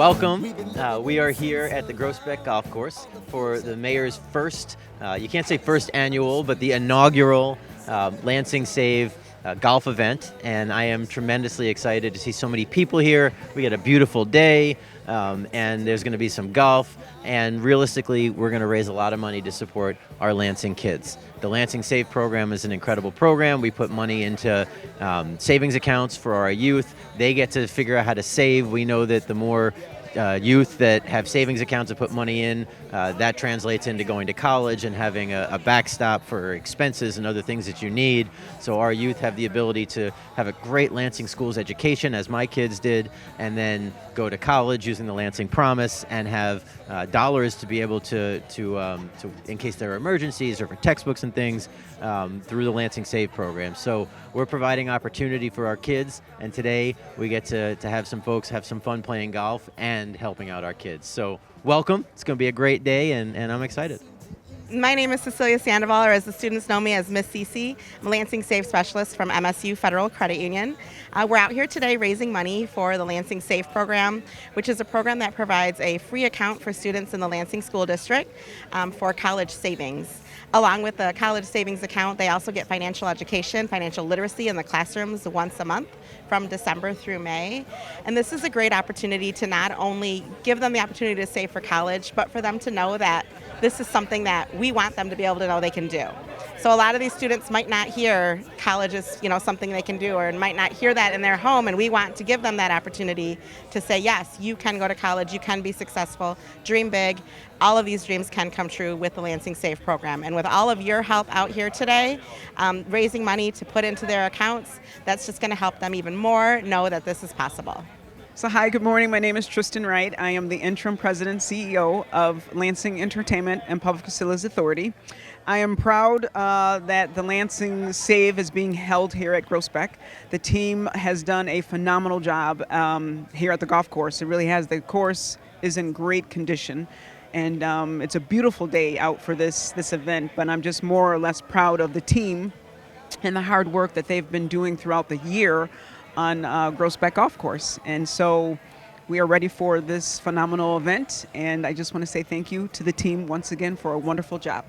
welcome. We are here at the Groesbeck Golf Course for the mayor's first, you can't say first annual, but the inaugural Lansing Save golf event. And I am tremendously excited to see so many people here. We got a beautiful day, and there's going to be some golf. And realistically, we're going to raise a lot of money to support our Lansing kids. The Lansing Save program is an incredible program. We put money into savings accounts for our youth. They get to figure out how to save. We know that the more youth that have savings accounts to put money in, that translates into going to college and having a backstop for expenses and other things that you need. So our youth have the ability to have a great Lansing Schools education, as my kids did, and then go to college using the Lansing Promise and have dollars to be able to in case there are emergencies or for textbooks and things, through the Lansing Save program. So we're providing opportunity for our kids, and today we get to have some folks have some fun playing golf and helping out our kids. So welcome. It's going to be a great day, and I'm excited. My name is Cecilia Sandoval, or as the students know me as Miss Cece. I'm a Lansing Save Specialist from MSU Federal Credit Union. We're out here today raising money for the Lansing Save program, which is a program that provides a free account for students in the Lansing School District for college savings. Along with the college savings account, they also get financial education, financial literacy in the classrooms once a month from December through May. And this is a great opportunity to not only give them the opportunity to save for college, but for them to know that this is something that we want them to be able to know they can do. So a lot of these students might not hear college is, something they can do, or might not hear that in their home, and we want to give them that opportunity to say, yes, you can go to college, you can be successful, dream big. All of these dreams can come true with the Lansing Save program. And with all of your help out here today, raising money to put into their accounts, that's just going to help them even more know that this is possible. So hi, good morning. My name is Tristan Wright. I am the interim president CEO of Lansing Entertainment and Public Facilities Authority. I am proud that the Lansing Save is being held here at Groesbeck. The team has done a phenomenal job here at the golf course. It really has. The course is in great condition, and it's a beautiful day out for this event, but I'm just more or less proud of the team and the hard work that they've been doing throughout the year on Groesbeck Golf Course. And so we are ready for this phenomenal event, and I just want to say thank you to the team once again for a wonderful job.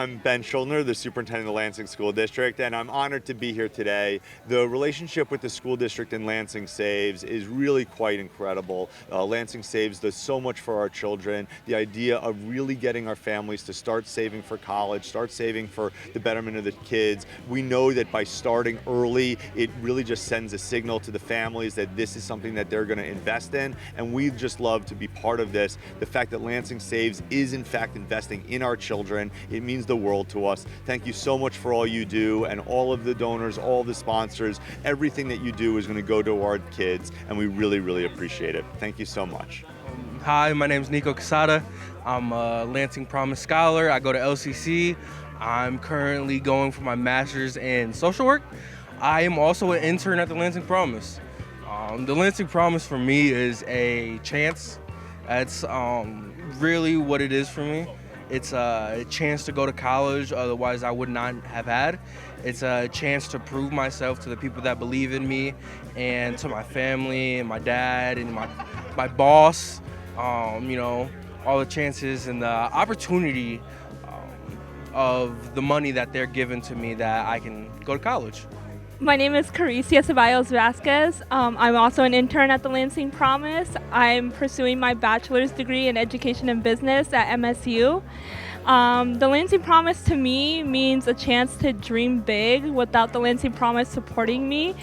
I'm Ben Schulner, the superintendent of the Lansing School District, and I'm honored to be here today. The relationship with the school district and Lansing Saves is really quite incredible. Lansing Saves does so much for our children. The idea of really getting our families to start saving for college, start saving for the betterment of the kids. We know that by starting early, it really just sends a signal to the families that this is something that they're going to invest in, and we just love to be part of this. The fact that Lansing Saves is in fact investing in our children, it means the world to us. Thank you so much for all you do, and all of the donors, all the sponsors. Everything that you do is going to go to our kids, and we really, really appreciate it. Thank you so much. Hi, my name is Nico Casada. I'm a Lansing Promise Scholar. I go to LCC. I'm currently going for my master's in social work. I am also an intern at the Lansing Promise. The Lansing Promise for me is a chance. That's really what it is for me. It's a chance to go to college, otherwise I would not have had. It's a chance to prove myself to the people that believe in me, and to my family and my dad and my boss, all the chances and the opportunity of the money that they're giving to me that I can go to college. My name is Caricia Ceballos Vasquez. I'm also an intern at the Lansing Promise. I'm pursuing my bachelor's degree in education and business at MSU. The Lansing Promise to me means a chance to dream big. Without the Lansing Promise supporting me,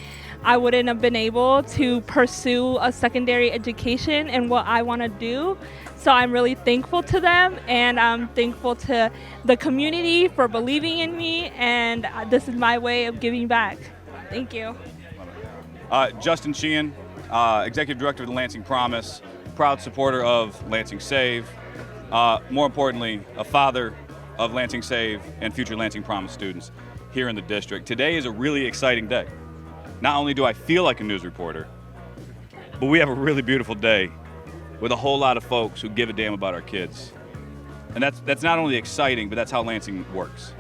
I wouldn't have been able to pursue a secondary education and what I want to do. So I'm really thankful to them, and I'm thankful to the community for believing in me, and this is my way of giving back. Thank you. Justin Sheehan, Executive Director of the Lansing Promise, proud supporter of Lansing Save, more importantly, a father of Lansing Save and future Lansing Promise students here in the district. Today is a really exciting day. Not only do I feel like a news reporter, but we have a really beautiful day with a whole lot of folks who give a damn about our kids. And that's not only exciting, but that's how Lansing works.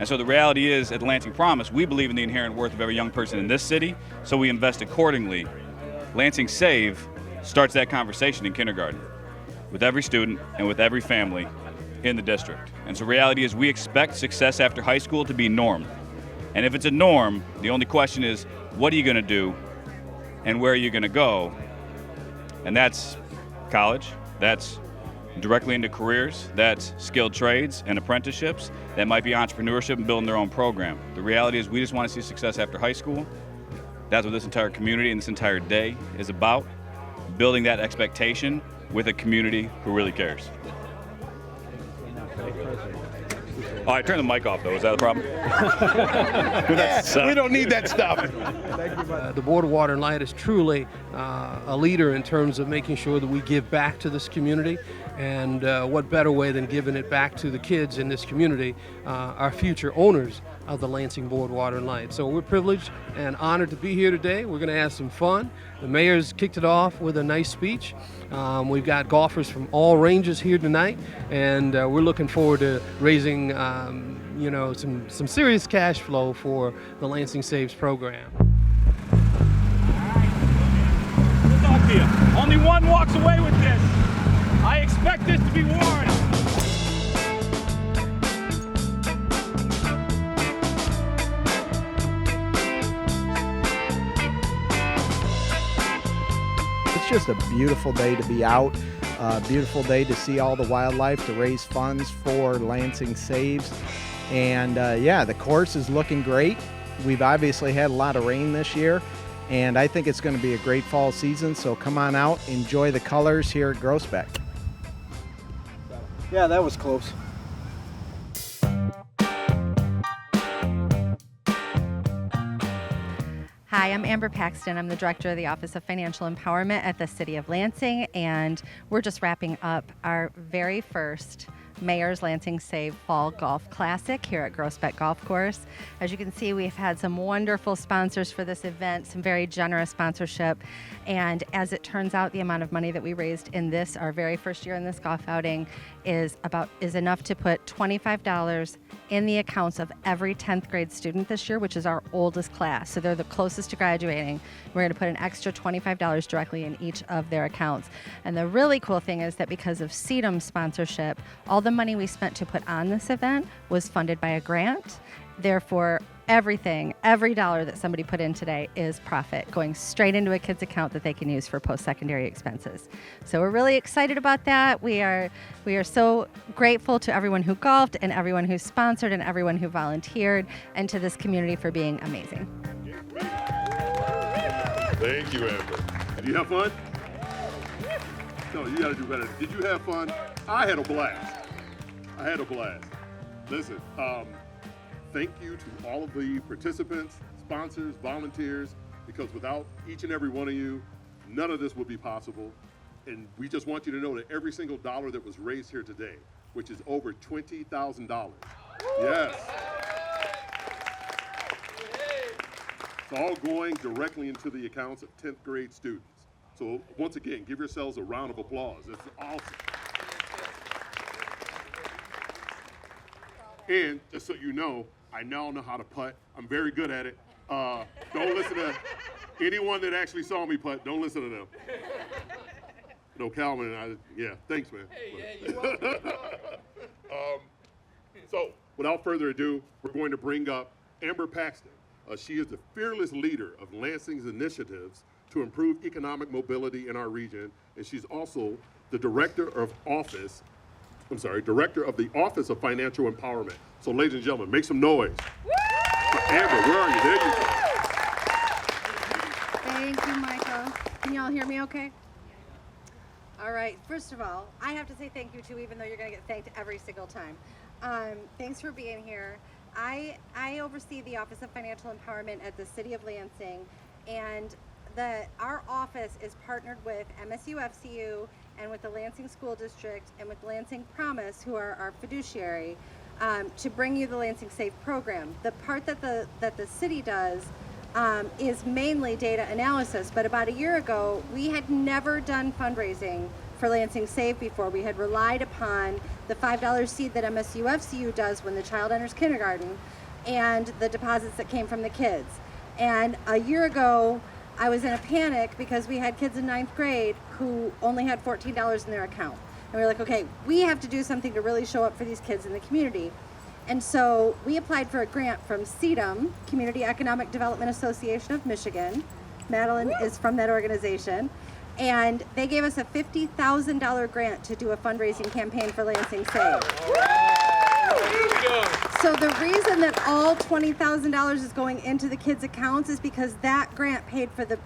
And so the reality is, at Lansing Promise, we believe in the inherent worth of every young person in this city, so we invest accordingly. Lansing Save starts that conversation in kindergarten with every student and with every family in the district. And so reality is we expect success after high school to be normed. And if it's a norm, the only question is, what are you going to do and where are you going to go? And that's college, that's directly into careers, that's skilled trades and apprenticeships, that might be entrepreneurship and building their own program. The reality is we just want to see success after high school. That's what this entire community and this entire day is about, building that expectation with a community who really cares. Oh, I turned the mic off though, is that a problem? We don't need that stuff. The Board of Water and Light is truly a leader in terms of making sure that we give back to this community. And what better way than giving it back to the kids in this community, our future owners of the Lansing Board of Water and Light. So we're privileged and honored to be here today. We're going to have some fun. The mayor's kicked it off with a nice speech. We've got golfers from all ranges here tonight, and we're looking forward to raising some serious cash flow for the Lansing Saves program. We'll talk to you. Only one walks away with this. I expect this to be worn. It's just a beautiful day to be out, a beautiful day to see all the wildlife, to raise funds for Lansing Saves. And the course is looking great. We've obviously had a lot of rain this year, and I think it's going to be a great fall season. So come on out, enjoy the colors here at Groesbeck. Yeah, that was close. Hi, I'm Amber Paxton. I'm the Director of the Office of Financial Empowerment at the City of Lansing, and we're just wrapping up our very first Mayor's Lansing Save Fall Golf Classic here at Groesbeck Golf Course. As you can see, we've had some wonderful sponsors for this event, some very generous sponsorship, and as it turns out, the amount of money that we raised in this, our very first year in this golf outing, is enough to put $25 in the accounts of every 10th grade student this year, which is our oldest class. So they're the closest to graduating. We're going to put an extra $25 directly in each of their accounts. And the really cool thing is that because of CEDAM sponsorship, all the money we spent to put on this event was funded by a grant. Therefore, every dollar that somebody put in today is profit going straight into a kid's account that they can use for post-secondary expenses. So we're really excited about that. We are so grateful to everyone who golfed and everyone who sponsored and everyone who volunteered, and to this community for being amazing. Thank you, Amber. Did you have fun? No, you gotta do better. Did you have fun? I had a blast. Listen, thank you to all of the participants, sponsors, volunteers, because without each and every one of you, none of this would be possible. And we just want you to know that every single dollar that was raised here today, which is over $20,000, yes, it's all going directly into the accounts of 10th grade students. So once again, give yourselves a round of applause. It's awesome. And just so you know, I now know how to putt. I'm very good at it. Don't listen to anyone that actually saw me putt. Don't listen to them. No, Calvin, thanks, man. Hey, yeah, you're welcome. So, without further ado, we're going to bring up Amber Paxton. She is the fearless leader of Lansing's initiatives to improve economic mobility in our region, and she's also the Director of the Office of Financial Empowerment. So, ladies and gentlemen, make some noise. Amber, where are you? There you go. Thank you, Michael. Can y'all hear me okay? All right, first of all, I have to say thank you too, even though you're gonna get thanked every single time. Thanks for being here. I oversee the Office of Financial Empowerment at the City of Lansing, and our office is partnered with MSU FCU and with the Lansing School District and with Lansing Promise, who are our fiduciary, to bring you the Lansing Safe program. The part that the city does is mainly data analysis, but about a year ago, we had never done fundraising for Lansing Safe before. We had relied upon the $5 seed that MSU FCU does when the child enters kindergarten and the deposits that came from the kids. And a year ago, I was in a panic because we had kids in 9th grade who only had $14 in their account. And we were like, okay, we have to do something to really show up for these kids in the community. And so we applied for a grant from CEDM, Community Economic Development Association of Michigan. Madeline is from that organization. And they gave us a $50,000 grant to do a fundraising campaign for Lansing Save. So the reason that all $20,000 is going into the kids' accounts is because that grant paid for the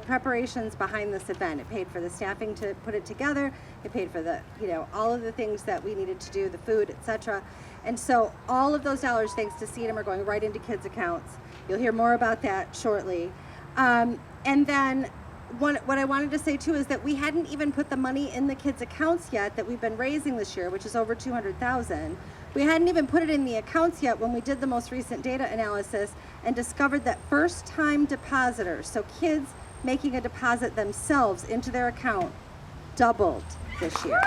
preparations behind this event. It paid for the staffing to put it together. It paid for the, all of the things that we needed to do, the food, etc. And so all of those dollars, thanks to CEDM, are going right into kids' accounts. You'll hear more about that shortly. And then what I wanted to say too is that we hadn't even put the money in the kids' accounts yet that we've been raising this year, which is over $200,000. We hadn't even put it in the accounts yet when we did the most recent data analysis and discovered that first-time depositors, so kids making a deposit themselves into their account, doubled this year.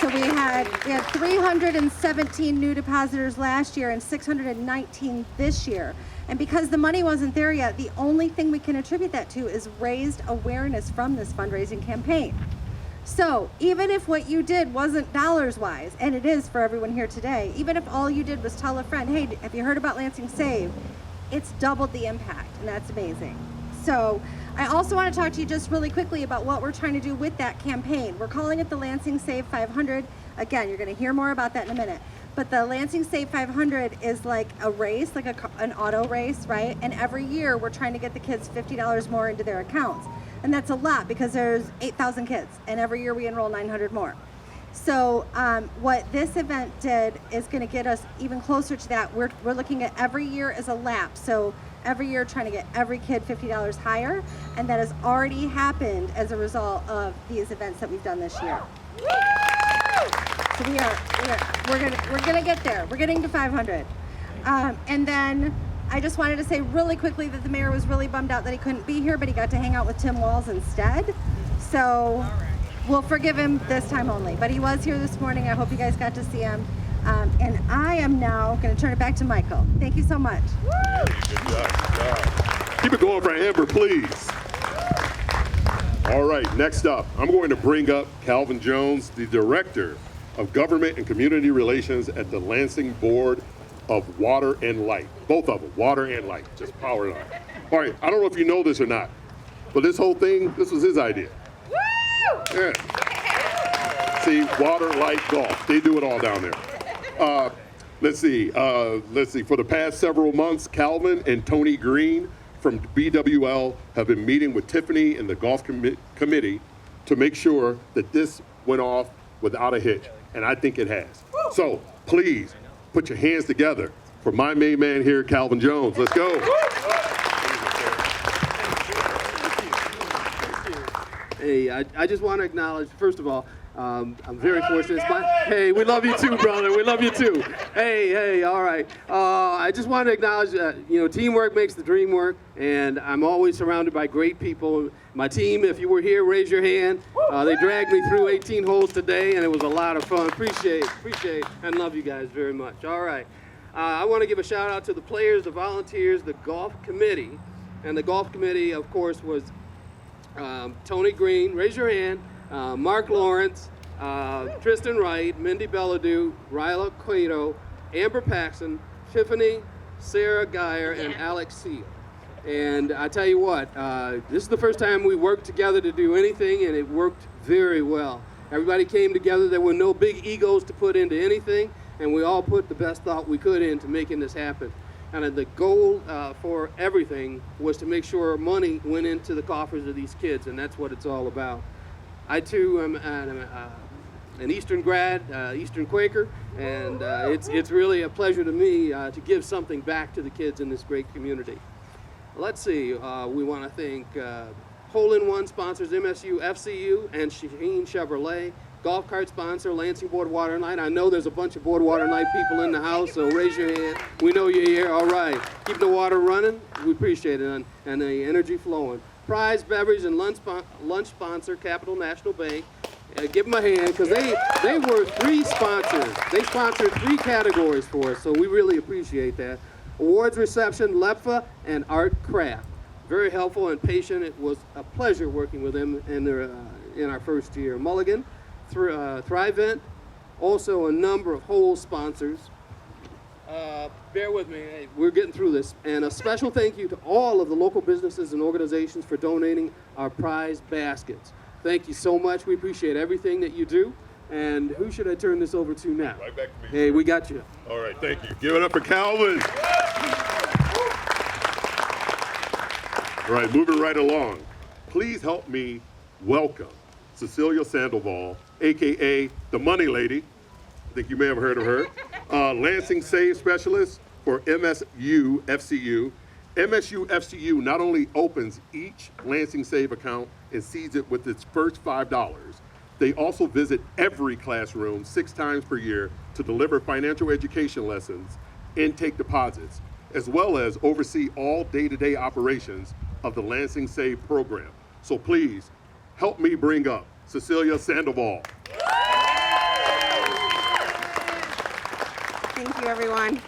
So we had 317 new depositors last year and 619 this year. And because the money wasn't there yet, the only thing we can attribute that to is raised awareness from this fundraising campaign. So even if what you did wasn't dollars-wise, and it is for everyone here today, even if all you did was tell a friend, hey, have you heard about Lansing Save? It's doubled the impact, and that's amazing. So I also want to talk to you just really quickly about what we're trying to do with that campaign. We're calling it the Lansing Save 500. Again, you're going to hear more about that in a minute. But the Lansing Save 500 is like a race, like an auto race, right? And every year we're trying to get the kids $50 more into their accounts. And that's a lot because there's 8,000 kids, and every year we enroll 900 more. So what this event did is going to get us even closer to that. We're looking at every year as a lap. So every year trying to get every kid $50 higher, and that has already happened as a result of these events that we've done this year. So we're gonna get there. We're getting to 500, and then I just wanted to say really quickly that the mayor was really bummed out that he couldn't be here, but he got to hang out with Tim Walls instead. So we'll forgive him this time only. But he was here this morning. I hope you guys got to see him. And I am now going to turn it back to Michael. Thank you so much. Good job. Keep it going for Amber, please. All right, next up, I'm going to bring up Calvin Jones, the Director of Government and Community Relations at the Lansing Board of Water and Light. Both of them, water and light, just power it on. All right, I don't know if you know this or not, but this whole thing, this was his idea. Yeah. See, water, light, golf, they do it all down there. Let's see, for the past several months, Calvin and Tony Green from BWL have been meeting with Tiffany and the golf committee to make sure that this went off without a hitch, and I think it has. So please put your hands together for my main man here, Calvin Jones. Let's go. Hey, I just want to acknowledge, first of all, I'm very fortunate. Hey, we love you too, brother. We love you too. Hey, all right. I just want to acknowledge that, teamwork makes the dream work, and I'm always surrounded by great people. My team, if you were here, raise your hand. They dragged me through 18 holes today, and it was a lot of fun. Appreciate, and love you guys very much. All right. I want to give a shout out to the players, the volunteers, the golf committee, and the golf committee, of course, was Tony Green, raise your hand, Mark Lawrence, Tristan Wright, Mindy Belladue, Ryla Cueto, Amber Paxson, Tiffany, Sarah Geyer, and Alex Seal. And I tell you what, this is the first time we worked together to do anything, and it worked very well. Everybody came together. There were no big egos to put into anything, and we all put the best thought we could into making this happen. And the goal for everything was to make sure money went into the coffers of these kids, and that's what it's all about. I too am an Eastern grad, Eastern Quaker, and it's really a pleasure to me to give something back to the kids in this great community. Let's see, we want to thank Hole-in-One sponsors MSU, FCU, and Shaheen Chevrolet. Golf cart sponsor, Lansing Board Water and Light. I know there's a bunch of Board Water and Light people in the house, so raise your hand. We know you're here. All right. Keep the water running. We appreciate it, and the energy flowing. Prize beverage and lunch sponsor, Capital National Bank. Give them a hand, because they were 3 sponsors. They sponsored 3 categories for us, so we really appreciate that. Awards reception, LEPFA, and Art Craft. very helpful and patient. It was a pleasure working with them in our first year. Mulligan, Thrivent, also a number of whole sponsors. Bear with me, hey, we're getting through this. And a special thank you to all of the local businesses and organizations for donating our prize baskets. Thank you so much. We appreciate everything that you do. And who should I turn this over to now? Right back to me. Hey, we got you. All right, thank you. Give it up for Calvin. All right, moving right along. Please help me welcome Cecilia Sandoval, AKA the Money Lady. I think you may have heard of her. Lansing Save Specialist for MSU FCU. MSU FCU not only opens each Lansing Save account and seeds it with its first $5, they also visit every classroom 6 times per year to deliver financial education lessons, intake deposits, as well as oversee all day-to-day operations of the Lansing Save program. So please help me bring up Cecilia Sandoval. Thank you, everyone.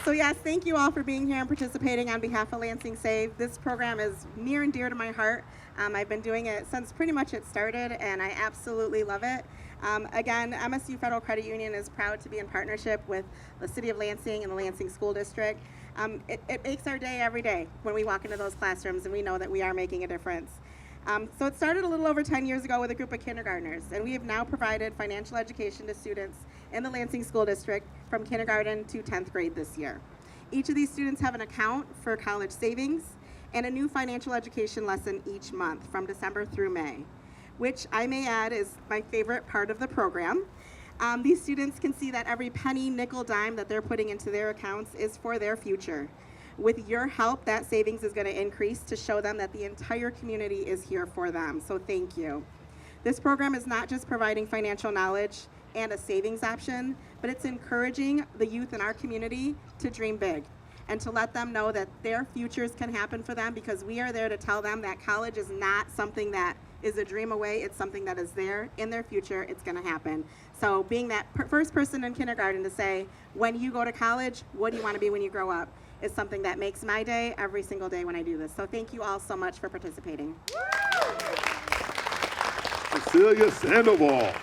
So yes, thank you all for being here and participating on behalf of Lansing Save. This program is near and dear to my heart. I've been doing it since pretty much it started, and I absolutely love it. Again, MSU Federal Credit Union is proud to be in partnership with the City of Lansing and the Lansing School District. It makes our day every day when we walk into those classrooms and we know that we are making a difference. So it started a little over 10 years ago with a group of kindergartners, and we have now provided financial education to students in the Lansing School District from kindergarten to 10th grade this year. Each of these students have an account for college savings and a new financial education lesson each month from December through May, which I may add is my favorite part of the program. These students can see that every penny, nickel, dime that they're putting into their accounts is for their future. With your help, that savings is going to increase to show them that the entire community is here for them. So thank you. This program is not just providing financial knowledge and a savings option, but it's encouraging the youth in our community to dream big and to let them know that their futures can happen for them, because we are there to tell them that college is not something that is a dream away. It's something that is there in their future. It's going to happen. So being that first person in kindergarten to say, when you go to college, what do you want to be when you grow up, is something that makes my day every single day when I do this. So thank you all so much for participating. Cecilia Sandoval.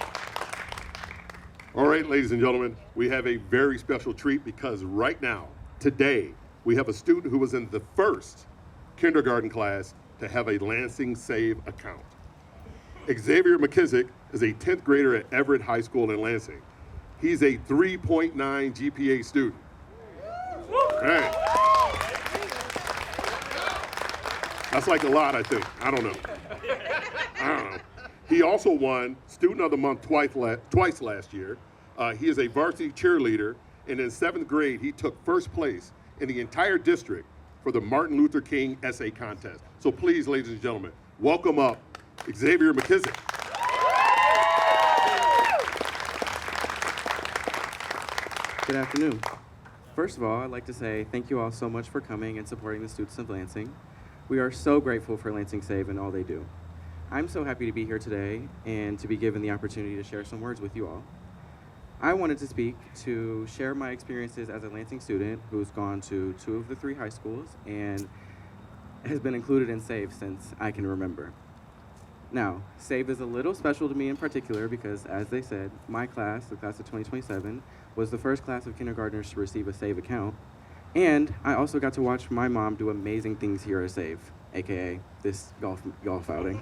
All right, ladies and gentlemen, we have a very special treat because right now, today, we have a student who was in the first kindergarten class to have a Lansing Save account. Xavier McKissick is a 10th grader at Everett High School in Lansing. He's a 3.9 GPA student. Hey. That's like a lot, I think. I don't know. He also won Student of the Month twice last year. He is a varsity cheerleader, and in 7th grade, he took first place in the entire district for the Martin Luther King essay contest. So please, ladies and gentlemen, welcome up Xavier McKissick. Good afternoon. First of all, I'd like to say thank you all so much for coming and supporting the students of Lansing. We are so grateful for Lansing Save and all they do. I'm so happy to be here today and to be given the opportunity to share some words with you all. I wanted to speak to share my experiences as a Lansing student who's gone to 2 of the 3 high schools and has been included in SAVE since I can remember. Now, SAVE is a little special to me in particular because, as they said, my class, the class of 2027, was the first class of kindergartners to receive a SAVE account. And I also got to watch my mom do amazing things here at SAVE, aka this golf outing.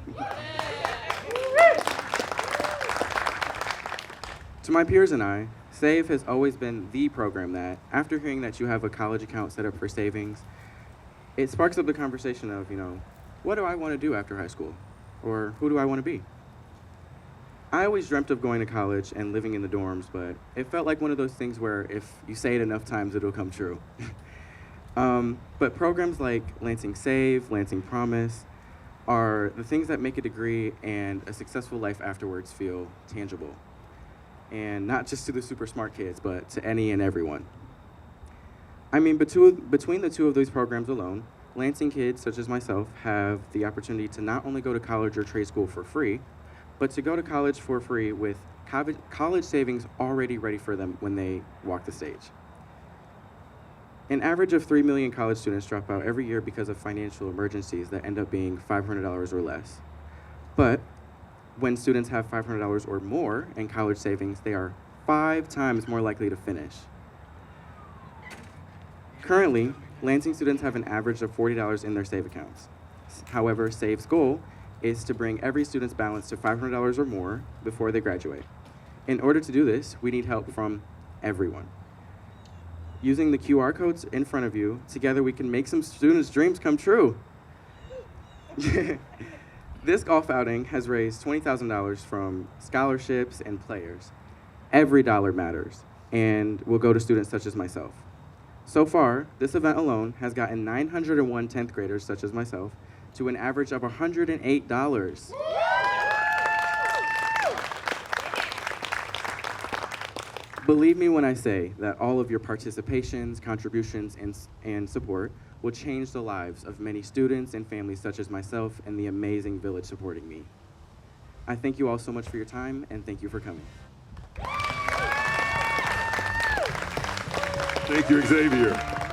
To my peers and I, SAVE has always been the program that, after hearing that you have a college account set up for savings, it sparks up the conversation of, what do I want to do after high school? Or who do I want to be? I always dreamt of going to college and living in the dorms, but it felt like one of those things where if you say it enough times, it'll come true. But programs like Lansing Save, Lansing Promise, are the things that make a degree and a successful life afterwards feel tangible. And not just to the super smart kids, but to any and everyone. I mean, between the 2 of these programs alone, Lansing kids, such as myself, have the opportunity to not only go to college or trade school for free, but to go to college for free with college savings already ready for them when they walk the stage. An average of 3 million college students drop out every year because of financial emergencies that end up being $500 or less. But when students have $500 or more in college savings, they are 5 times more likely to finish. Currently, Lansing students have an average of $40 in their SAVE accounts. However, SAVE's goal is to bring every student's balance to $500 or more before they graduate. In order to do this, we need help from everyone. Using the QR codes in front of you, together we can make some students' dreams come true. This golf outing has raised $20,000 from scholarships and players. Every dollar matters and will go to students such as myself. So far, this event alone has gotten 901 10th graders such as myself to an average of $108. Believe me when I say that all of your participations, contributions, and support will change the lives of many students and families such as myself and the amazing village supporting me. I thank you all so much for your time, and thank you for coming. Thank you, Xavier.